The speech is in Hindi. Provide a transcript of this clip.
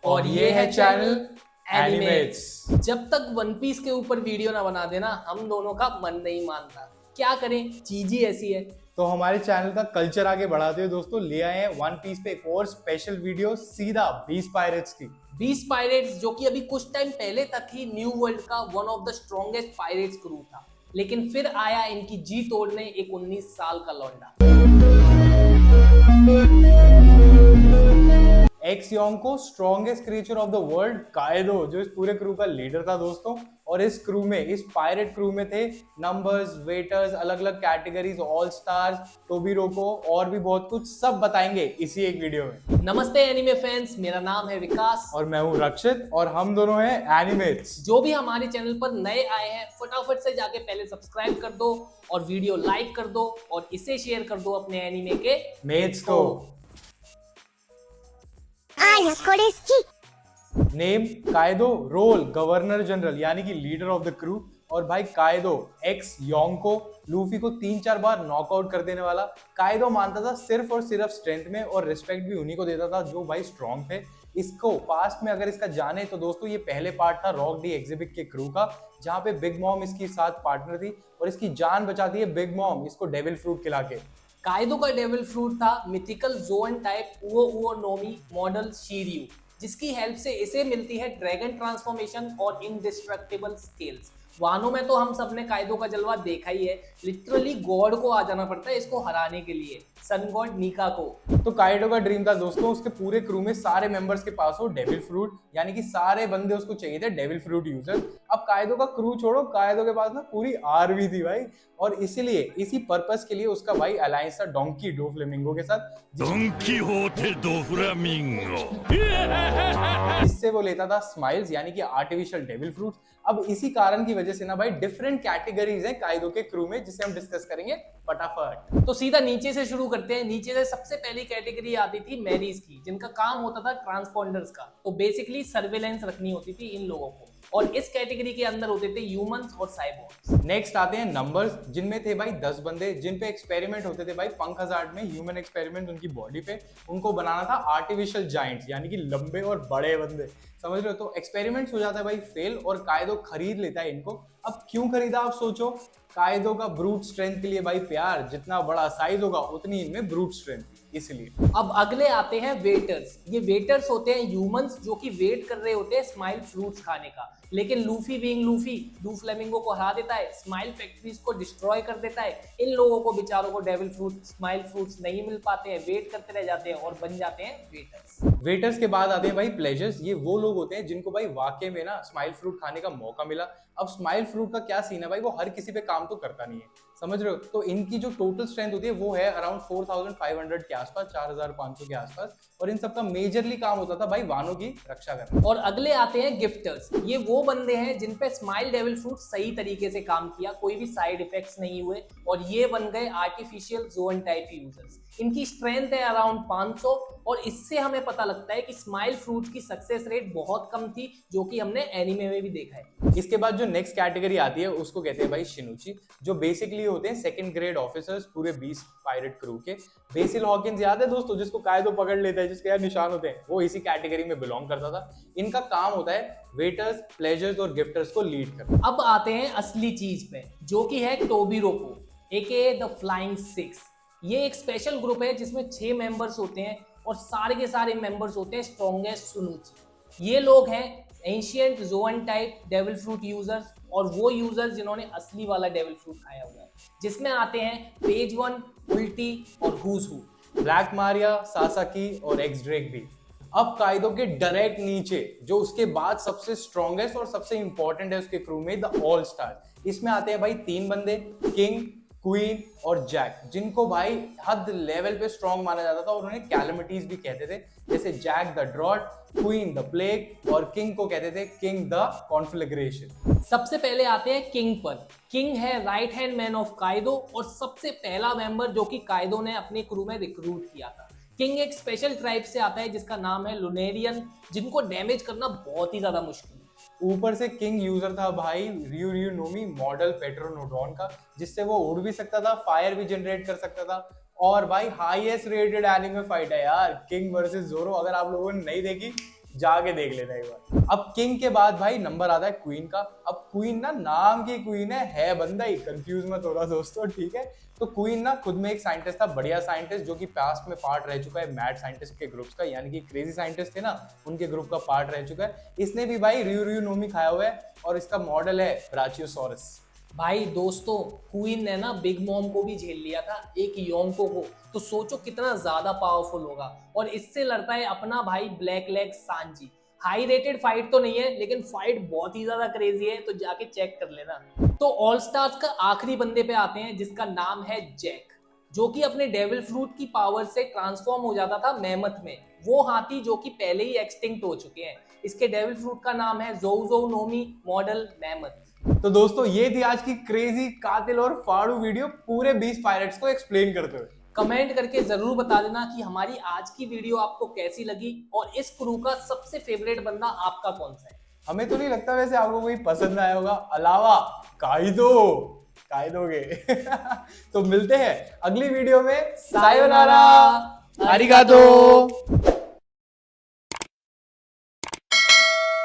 और ये है चैनल एनिमेट्स। जब तक वन पीस के ऊपर वीडियो ना बना देना हम दोनों का मन नहीं मानता। क्या करें, चीज ही ऐसी है। तो हमारे चैनल का कल्चर आगे बढ़ाते हुए दोस्तों ले आए हैं वन पीस पे एक और स्पेशल वीडियो सीधा 20 पायरेट्स की। 20 पायरेट्स जो कि अभी कुछ टाइम पहले तक ही न्यू वर्ल्ड का one of the strongest pirates crew था, लेकिन फिर आया इनकी जी तोड़ने एक 19 साल का लौंडा। X योंको strongest creature of the world कायदो, जो इस पूरे क्रू का लीडर था दोस्तों। और इस क्रू में, इस पायरेट क्रू में थे नंबर्स, वेटर्स, अलग अलग कैटेगरीज, ऑल स्टार्स, टोबीरोको और भी बहुत कुछ, सब बताएंगे इसी एक वीडियो में। नमस्ते एनिमे फैंस, मेरा नाम है विकास और मैं हूं रक्षित और हम दोनों हैं एनिमेट्स। जो भी हमारे चैनल पर नए आए हैं फटाफट से जाके पहले सब्सक्राइब कर दो और वीडियो लाइक कर दो और इसे शेयर कर दो अपने एनिमे के मेट्स को। नेम कायदो, रोल गवर्नर जनरल यानी कि लीडर ऑफ द क्रू। और भाई कायदो एक्स योंको लूफी को 3-4 बार नॉकआउट कर देने वाला। कायदो मानता था सिर्फ और सिर्फ स्ट्रेंथ में, और रिस्पेक्ट भी उन्हीं को देता था जो भाई स्ट्रॉन्ग थे। इसको पास्ट में अगर इसका जाने तो दोस्तों ये पहले पार्ट था रॉक डी एग्जिबिट के क्रू का, जहां पे बिग मॉम इसकी साथ पार्टनर थी और इसकी जान बचाती है बिग मॉम इसको डेविल फ्रूट खिला के। कायदो का डेविल फ्रूट था मिथिकल जोन टाइप उओ उओ नोमी मॉडल शीरियू, जिसकी हेल्प से इसे मिलती है ड्रैगन ट्रांसफॉर्मेशन और इंडिस्ट्रक्टिबल स्किल्स। वानो में तो हम सबने कायदो का जलवा देखा ही है, लिटरली गॉड को आ जाना पड़ता है इसको हराने के लिए, सन गॉड नीका को। तो काइडो का ड्रीम था दोस्तों उसके पूरे क्रू में सारे मेंबर्स के पास हो डेविल फ्रूट, यानी कि सारे बंदे उसको चाहिए थे डेविल फ्रूट यूजर। अब काइडो का क्रू छोड़ो, काइडो के पास ना पूरी आर्मी थी भाई, और इसीलिए इसी पर्पस के लिए उसका भाई अलायंस था डोंकी डो फ्लेमिंगो के साथ। डोंकी होते दो फ्लेमिंगो, इससे वो लेता था स्माइल्स यानी कि आर्टिफिशियल डेविल फ्रूट्स। अब इसी कारण की वजह से ना भाई डिफरेंट कैटेगरीज हैं काइदो के क्रू में, जिसे हम डिस्कस करेंगे फटाफट। तो सीधा नीचे से शुरू करते हैं। नीचे से सबसे पहली कैटेगरी आती थी मैरीज की, जिनका काम होता था ट्रांसपॉन्डर्स का। तो बेसिकली सर्वेलेंस रखनी होती थी इन लोगों को, और इस कैटेगरी के अंदर होते थे ह्यूमंस और साइबोर्ग्स। नेक्स्ट आते हैं नंबर्स, जिनमें थे भाई 10 बंदे, जिन पे एक्सपेरिमेंट होते थे भाई पंख हजार्ड में, ह्यूमन एक्सपेरिमेंट उनकी बॉडी पे। उनको बनाना था आर्टिफिशियल जायंट्स यानी कि लंबे और बड़े बंदे, समझ रहे हो। तो एक्सपेरिमेंट्स हो जाता है भाई फेल, और कायदो खरीद लेता है इनको। अब क्यों खरीदा आप सोचो, कायदो का ब्रूट स्ट्रेंथ के लिए भाई प्यार, जितना बड़ा साइज होगा उतनी इनमें ब्रूट स्ट्रेंथ, इसलिए। अब अगले आते हैं वेटर्स। ये वेटर्स होते हैं ह्यूमंस जो कि वेट कर रहे होते हैं स्माइल फ्रूट्स खाने का, लेकिन Luffy being Luffy do flamingo को हरा देता है, स्माइल फैक्ट्रीज को डिस्ट्रॉय कर देता है। इन लोगों को बेचारों को डेविल फ्रूट स्माइल फ्रूट्स नहीं मिल पाते हैं, वेट करते रह जाते हैं और बन जाते हैं वेटर्स। वेटर्स के बाद आते हैं भाई प्लेजर्स। ये वो लोग होते हैं जिनको भाई वाकई में ना स्माइल फ्रूट खाने का मौका मिला। अब स्माइल फ्रूट का क्या सीन है भाई, वो हर किसी पे काम तो करता नहीं है, समझ रहे हो। तो इनकी जो टोटल स्ट्रेंथ होती है वो है अराउंड 4500 के आसपास, 4500 के आसपास, और इन सबका मेजरली काम होता था भाई वानों की रक्षा करना। और अगले आते हैं गिफ्टर्स। ये वो बंदे हैं जिन पे स्माइल डेविल फ्रूट सही तरीके से काम किया, कोई भी साइड इफेक्ट्स नहीं हुए, और ये बन गए आर्टिफिशियल जोन टाइप यूजर्स। इनकी स्ट्रेंथ है अराउंड 500, और इससे हमें पता लगता है कि स्माइल फ्रूट्स की सक्सेस रेट बहुत कम थी, जो कि हमने एनीमे में भी देखा है। इसके बाद जो नेक्स्ट कैटेगरी आती है उसको कहते हैं भाई शिनुची, जो बेसिकली होते हैं सेकंड ग्रेड ऑफिसर्स पूरे 20 पायरेट क्रू के। बेसिल हॉकिंस याद है दोस्तों, जिसको कायदो पकड़ लेता है, जिसके यार निशान होते हैं, वो इसी कैटेगरी में बिलोंग करता था। इनका काम होता है वेटर्स, प्लेजर्स और गिफ्टर्स को लीड करना। अब आते हैं असली चीज पे, जो कि है टोबीरोको एके द फ्लाइंग सिक्स। ये एक स्पेशल ग्रुप है जिसमें 6 मेंबर्स होते हैं, और सारे के सारे मेंबर्स होते हैं स्ट्रॉन्गेस्ट सुनुची। ये लोग हैं ancient zone type devil fruit users, और वो यूजर्स जिन्होंने असली वाला डेविल फ्रूट खाया हुआ है, जिसमें आते हैं पेज 1, उल्टी और हुज हू, ब्लैक मारिया, सासाकी और एक्स ड्रेक भी। अब कायदो के डायरेक्ट नीचे जो उसके बाद सबसे स्ट्रॉन्गेस्ट और सबसे इंपॉर्टेंट है उसके क्रू में, द ऑल स्टार। इसमें आते हैं भाई 3 बंदे, किंग, क्वीन और जैक, जिनको भाई हद लेवल पे स्ट्रॉन्ग माना जाता था, और उन्हें कैलमिटीज भी कहते थे, जैसे Jack the Drought, Queen the Plague, और किंग को कहते थे किंग द कॉन्फ्लेग्रेशन। सबसे पहले आते हैं किंग पर। किंग है राइट हैंड मैन ऑफ कायदो, और सबसे पहला मेंबर जो कि कायदो ने अपने क्रू में रिक्रूट किया था। किंग एक स्पेशल ट्राइब से आता है जिसका नाम है लुनेरियन, जिनको डैमेज करना बहुत ही ज्यादा मुश्किल है। ऊपर से किंग यूजर था भाई रियू रियू नोमी मॉडल पेट्रोनोड्रॉन का, जिससे वो उड़ भी सकता था, फायर भी जनरेट कर सकता था। और भाई हाईएस्ट रेटेड एनिमे फाइट है यार, किंग वर्सेस जोरो। अगर आप लोगों ने नहीं देखी जाके देख लेना एक बार। अब किंग के बाद भाई नंबर आता है क्वीन का। अब क्वीन ना नाम की क्वीन है बंदा ही, कंफ्यूज मत होना दोस्तों, ठीक है। तो क्वीन ना खुद में एक साइंटिस्ट था, बढ़िया साइंटिस्ट, जो कि पास्ट में पार्ट रह चुका है मैड साइंटिस्ट के ग्रुप्स का, यानी कि क्रेजी साइंटिस्ट थे ना, उनके ग्रुप का पार्ट रह चुका है। इसने भी भाई रियू नोमी खाया हुआ है और इसका मॉडल है ब्राचियोसॉरस। भाई दोस्तों, क्वीन ने ना बिग मॉम को भी झेल लिया था, एक योंको को, तो सोचो कितना ज्यादा पावरफुल होगा। और इससे लड़ता है अपना भाई black leg Sanji. High rated fight तो नहीं है, लेकिन फाइट बहुत ही ज्यादा क्रेजी है, तो जाके चेक कर लेना। तो ऑल स्टार्स का आखिरी बंदे पे आते हैं, जिसका नाम है जैक, जो कि अपने डेविल फ्रूट की पावर से ट्रांसफॉर्म हो जाता था मेमथ में, वो हाथी जो कि पहले ही एक्सटिंक्ट हो चुके हैं। इसके डेविल फ्रूट का नाम है जोजो नोमी मॉडल मेमथ। तो दोस्तों ये थी आज की क्रेजी कातिल और फाड़ू वीडियो, पूरे 20 पायरेट्स को एक्सप्लेन करते हुए। कमेंट करके जरूर बता देना कि हमारी आज की वीडियो आपको कैसी लगी और इस क्रू का सबसे फेवरेट बंदा आपका कौन सा है। हमें तो नहीं लगता वैसे आपको कोई पसंद आया होगा, अलावा कायदो के तो मिलते हैं अगली वीडियो में। सायोनारा, आरिगातो।